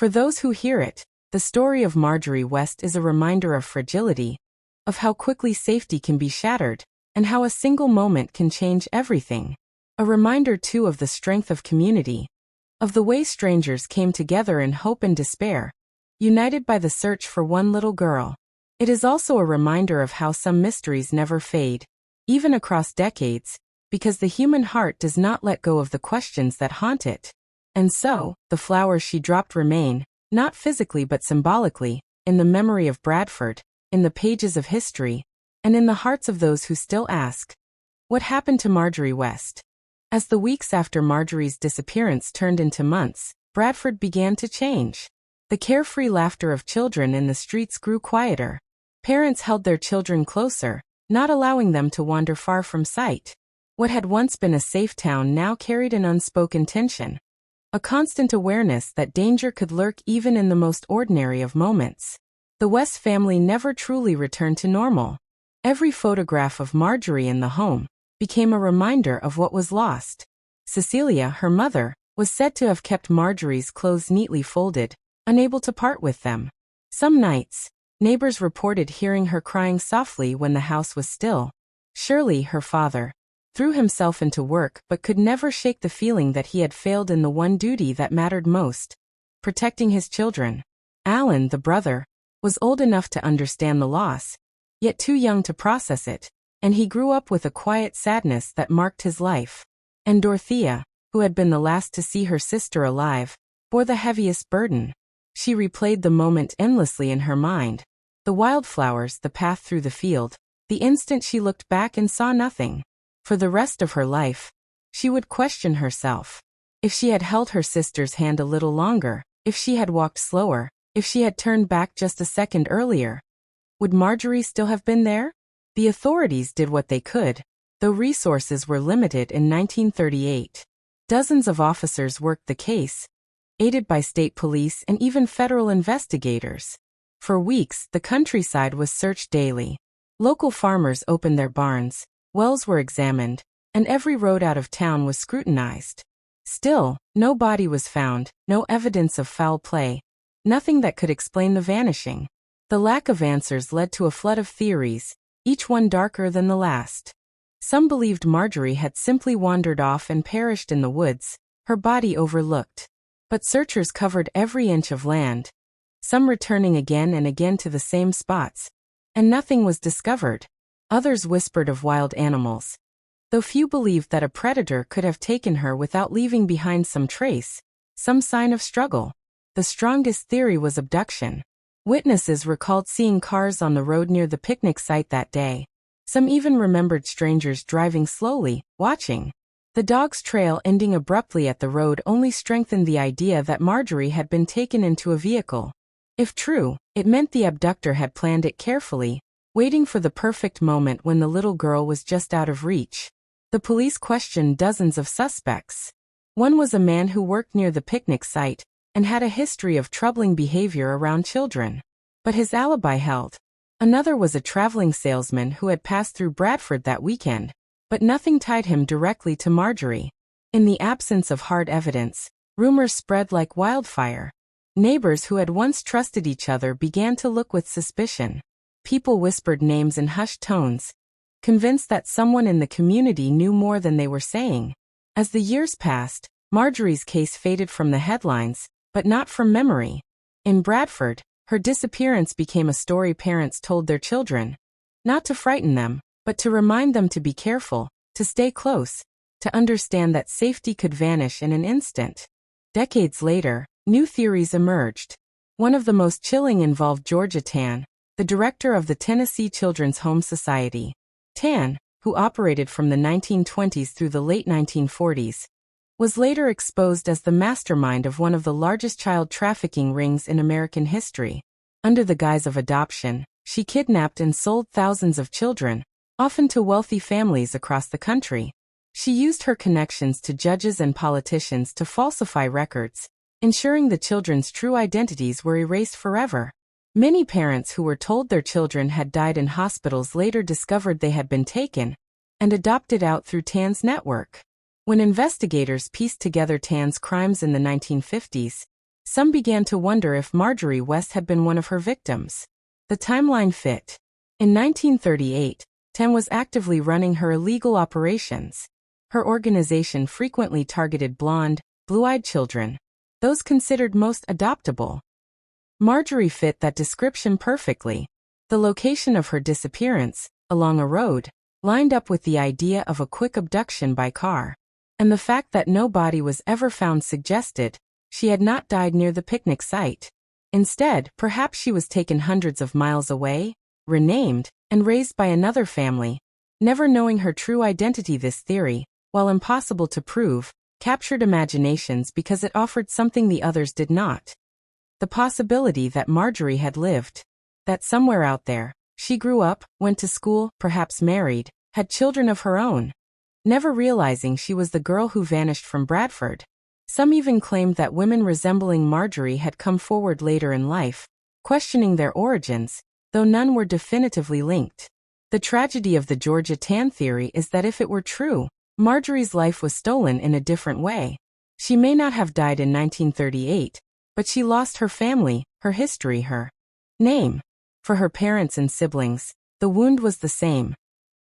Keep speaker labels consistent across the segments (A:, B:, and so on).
A: For those who hear it, the story of Marjorie West is a reminder of fragility, of how quickly safety can be shattered, and how a single moment can change everything. A reminder, too, of the strength of community, of the way strangers came together in hope and despair, united by the search for one little girl. It is also a reminder of how some mysteries never fade, even across decades, because the human heart does not let go of the questions that haunt it. And so, the flowers she dropped remain, not physically but symbolically, in the memory of Bradford, in the pages of history, and in the hearts of those who still ask, what happened to Marjorie West? As the weeks after Marjorie's disappearance turned into months, Bradford began to change. The carefree laughter of children in the streets grew quieter. Parents held their children closer, not allowing them to wander far from sight. What had once been a safe town now carried an unspoken tension, a constant awareness that danger could lurk even in the most ordinary of moments. The West family never truly returned to normal. Every photograph of Marjorie in the home became a reminder of what was lost. Cecilia, her mother, was said to have kept Marjorie's clothes neatly folded, unable to part with them. Some nights, neighbors reported hearing her crying softly when the house was still. Shirley, her father, threw himself into work but could never shake the feeling that he had failed in the one duty that mattered most, protecting his children. Alan, the brother, was old enough to understand the loss, yet too young to process it, and he grew up with a quiet sadness that marked his life. And Dorothea, who had been the last to see her sister alive, bore the heaviest burden. She replayed the moment endlessly in her mind. The wildflowers, the path through the field, the instant she looked back and saw nothing. For the rest of her life, she would question herself. If she had held her sister's hand a little longer, if she had walked slower, if she had turned back just a second earlier, would Marjorie still have been there? The authorities did what they could, though resources were limited in 1938. Dozens of officers worked the case, aided by state police and even federal investigators. For weeks, the countryside was searched daily. Local farmers opened their barns, wells were examined, and every road out of town was scrutinized. Still, no body was found, no evidence of foul play, nothing that could explain the vanishing. The lack of answers led to a flood of theories, each one darker than the last. Some believed Marjorie had simply wandered off and perished in the woods, her body overlooked. But searchers covered every inch of land, some returning again and again to the same spots, and nothing was discovered. Others whispered of wild animals, though few believed that a predator could have taken her without leaving behind some trace, some sign of struggle. The strongest theory was abduction. Witnesses recalled seeing cars on the road near the picnic site that day. Some even remembered strangers driving slowly, watching. The dog's trail ending abruptly at the road only strengthened the idea that Marjorie had been taken into a vehicle. If true, it meant the abductor had planned it carefully, waiting for the perfect moment when the little girl was just out of reach. The police questioned dozens of suspects. One was a man who worked near the picnic site and had a history of troubling behavior around children. But his alibi held. Another was a traveling salesman who had passed through Bradford that weekend, but nothing tied him directly to Marjorie. In the absence of hard evidence, rumors spread like wildfire. Neighbors who had once trusted each other began to look with suspicion. People whispered names in hushed tones, convinced that someone in the community knew more than they were saying. As the years passed, Marjorie's case faded from the headlines, but not from memory. In Bradford, her disappearance became a story parents told their children, not to frighten them, but to remind them to be careful, to stay close, to understand that safety could vanish in an instant. Decades later, new theories emerged. One of the most chilling involved Georgia Tan, the director of the Tennessee Children's Home Society. Tan, who operated from the 1920s through the late 1940s, was later exposed as the mastermind of one of the largest child trafficking rings in American history. Under the guise of adoption, she kidnapped and sold thousands of children, often to wealthy families across the country. She used her connections to judges and politicians to falsify records, ensuring the children's true identities were erased forever. Many parents who were told their children had died in hospitals later discovered they had been taken and adopted out through Tan's network. When investigators pieced together Tan's crimes in the 1950s, Some began to wonder if Marjorie West had been one of her victims. The timeline fit. In 1938, Ten was actively running her illegal operations. Her organization frequently targeted blonde, blue-eyed children, those considered most adoptable. Marjorie fit that description perfectly. The location of her disappearance, along a road, lined up with the idea of a quick abduction by car. And the fact that no body was ever found suggested she had not died near the picnic site. Instead, perhaps she was taken hundreds of miles away, renamed, and raised by another family. Never knowing her true identity, this theory, while impossible to prove, captured imaginations because it offered something the others did not. The possibility that Marjorie had lived. That somewhere out there, she grew up, went to school, perhaps married, had children of her own. Never realizing she was the girl who vanished from Bradford. Some even claimed that women resembling Marjorie had come forward later in life, questioning their origins, though none were definitively linked. The tragedy of the Georgia Tan theory is that if it were true, Marjorie's life was stolen in a different way. She may not have died in 1938, but she lost her family, her history, her name. For her parents and siblings, the wound was the same.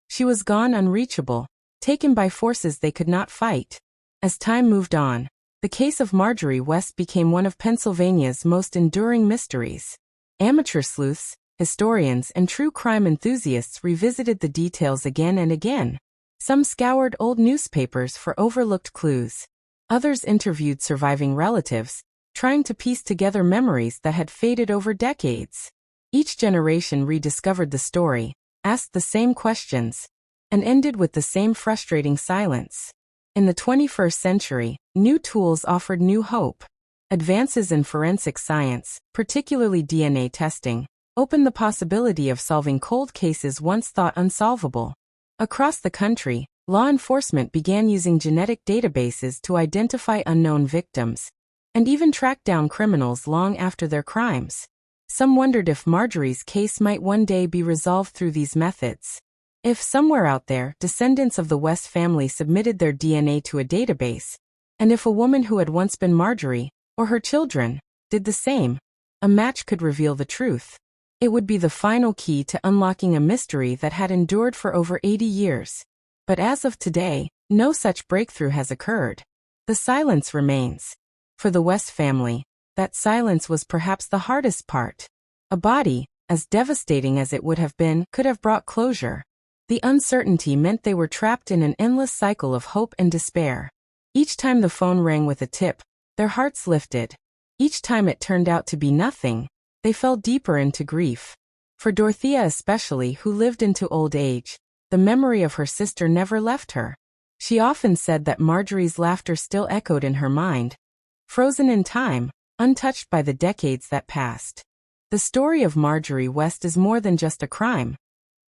A: She was gone, unreachable, taken by forces they could not fight. As time moved on, the case of Marjorie West became one of Pennsylvania's most enduring mysteries. Amateur sleuths, historians, and true crime enthusiasts revisited the details again and again. Some scoured old newspapers for overlooked clues. Others interviewed surviving relatives, trying to piece together memories that had faded over decades. Each generation rediscovered the story, asked the same questions, and ended with the same frustrating silence. In the 21st century, new tools offered new hope. Advances in forensic science, particularly DNA testing, opened the possibility of solving cold cases once thought unsolvable. Across the country, law enforcement began using genetic databases to identify unknown victims, and even track down criminals long after their crimes. Some wondered if Marjorie's case might one day be resolved through these methods. If somewhere out there, descendants of the West family submitted their DNA to a database, and if a woman who had once been Marjorie, or her children, did the same, a match could reveal the truth. It would be the final key to unlocking a mystery that had endured for over 80 years. But as of today, no such breakthrough has occurred. The silence remains. For the West family, that silence was perhaps the hardest part. A body, as devastating as it would have been, could have brought closure. The uncertainty meant they were trapped in an endless cycle of hope and despair. Each time the phone rang with a tip, their hearts lifted. Each time it turned out to be nothing, they fell deeper into grief. For Dorothea especially, who lived into old age, the memory of her sister never left her. She often said that Marjorie's laughter still echoed in her mind, frozen in time, untouched by the decades that passed. The story of Marjorie West is more than just a crime.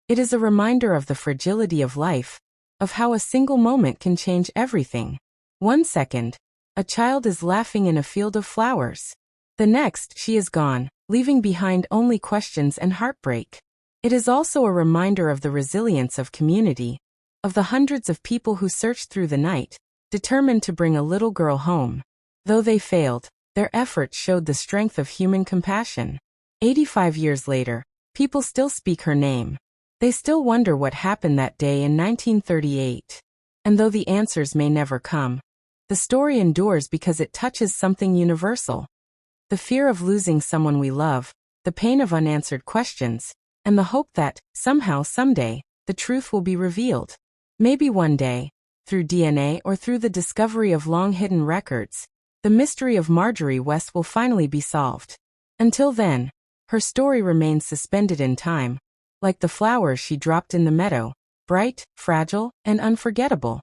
A: It is a reminder of the fragility of life, of how a single moment can change everything. 1 second, a child is laughing in a field of flowers. The next, she is gone, leaving behind only questions and heartbreak. It is also a reminder of the resilience of community, of the hundreds of people who searched through the night, determined to bring a little girl home. Though they failed, their efforts showed the strength of human compassion. 85 years later, people still speak her name. They still wonder what happened that day in 1938. And though the answers may never come, the story endures because it touches something universal. The fear of losing someone we love, the pain of unanswered questions, and the hope that, somehow, someday, the truth will be revealed. Maybe one day, through DNA or through the discovery of long-hidden records, the mystery of Marjorie West will finally be solved. Until then, her story remains suspended in time, like the flowers she dropped in the meadow, bright, fragile, and unforgettable.